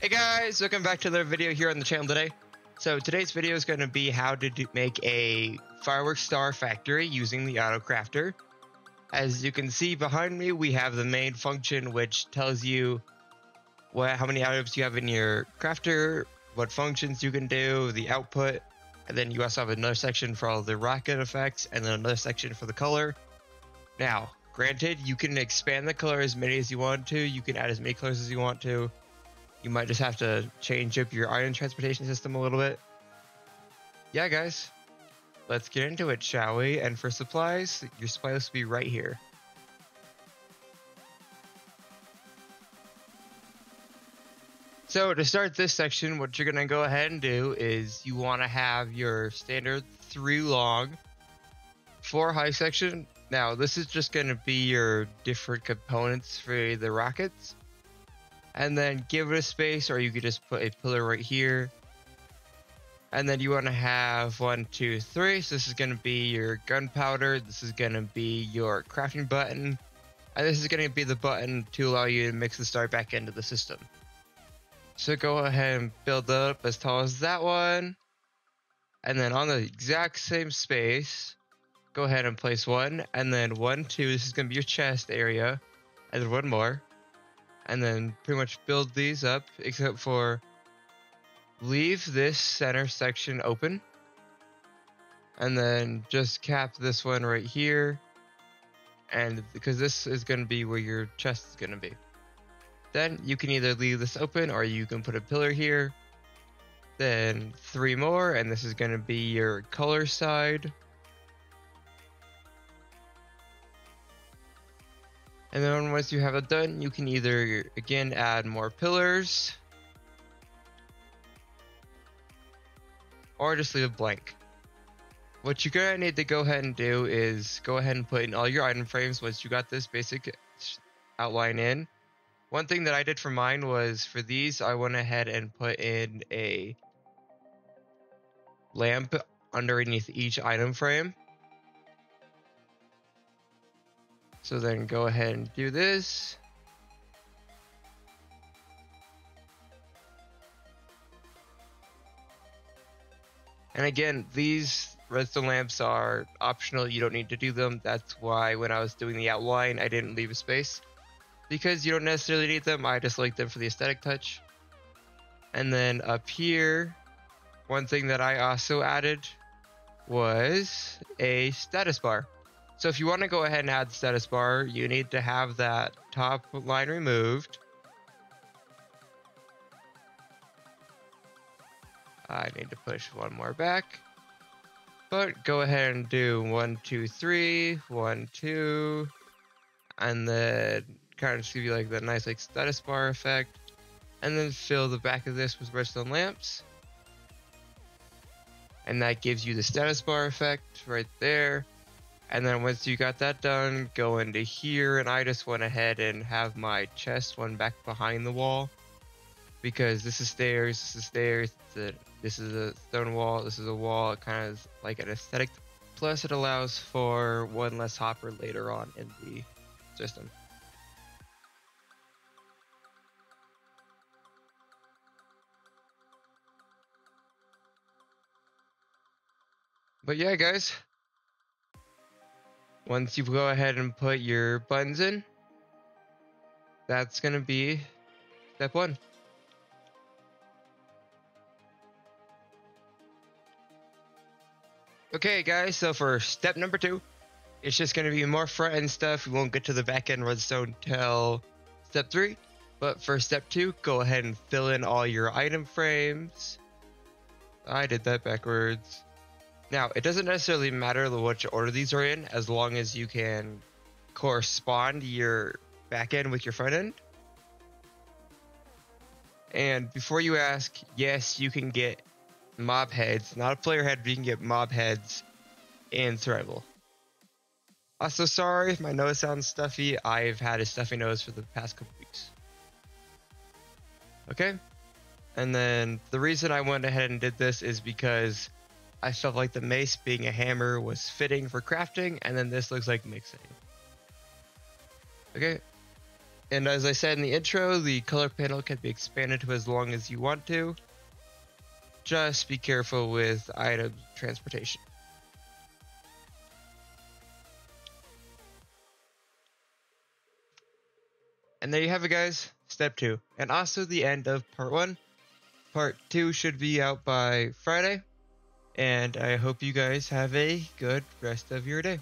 Hey guys, welcome back to another video here on the channel today. So today's video is going to be how to make a firework star factory using the auto crafter. As you can see behind me, we have the main function which tells you how many items you have in your crafter, what functions you can do, the output, and then you also have another section for all the rocket effects and then another section for the color. Now, granted, you can expand the color as many as you want to, you can add as many colors as you want to. You might just have to change up your item transportation system a little bit. Yeah, guys, let's get into it, shall we? And for supplies, your supplies will be right here. So to start this section, what you're gonna go ahead and do is you wanna have your standard 3 long, 4 high section. Now, this is just gonna be your different components for the rockets. And then give it a space, or you could just put a pillar right here. And then you want to have 1, 2, 3. So this is going to be your gunpowder. This is going to be your crafting button. And this is going to be the button to allow you to mix the star back into the system. So go ahead and build up as tall as that one. And then on the exact same space, go ahead and place 1. And then 1, 2. This is going to be your chest area. And then 1 more. And then pretty much build these up, except for leave this center section open. And then just cap this one right here. And because this is going to be where your chest is going to be. Then you can either leave this open or you can put a pillar here. Then 3 more, and this is going to be your color side. And then once you have it done, you can either, again, add more pillars, or just leave it blank. What you're gonna need to go ahead and do is go ahead and put in all your item frames once you got this basic outline in. One thing that I did for mine was, for these, I went ahead and put in a lamp underneath each item frame. So then go ahead and do this. And again, these redstone lamps are optional. You don't need to do them. That's why when I was doing the outline, I didn't leave a space. Because you don't necessarily need them. I just like them for the aesthetic touch. And then up here, one thing that I also added was a status bar. So if you want to go ahead and add the status bar, you need to have that top line removed. I need to push 1 more back. But go ahead and do 1, 2, 3, 1, 2. And then kind of just give you like that nice like status bar effect. And then fill the back of this with redstone lamps. And that gives you the status bar effect right there. And then once you got that done, go into here, and I just went ahead and have my chest one back behind the wall. Because this is stairs, this is stairs, this is a stone wall, this is a wall, it kind of like an aesthetic. Plus it allows for 1 less hopper later on in the system. But yeah, guys. Once you go ahead and put your buttons in, that's going to be step 1. Okay, guys, so for step number 2, it's just going to be more front end stuff. We won't get to the back end redstone till step 3. But for step 2, go ahead and fill in all your item frames. I did that backwards. Now, it doesn't necessarily matter which order these are in, as long as you can correspond your back end with your front end. And before you ask, yes, you can get mob heads, not a player head, but you can get mob heads in survival. Also, sorry if my nose sounds stuffy. I've had a stuffy nose for the past couple weeks. Okay, and then the reason I went ahead and did this is because I felt like the mace being a hammer was fitting for crafting, and then this looks like mixing. Okay, And as I said in the intro, the color panel can be expanded to as long as you want to. Just be careful with item transportation. And there you have it, guys. Step 2. And also the end of part 1. Part 2 should be out by Friday. And I hope you guys have a good rest of your day.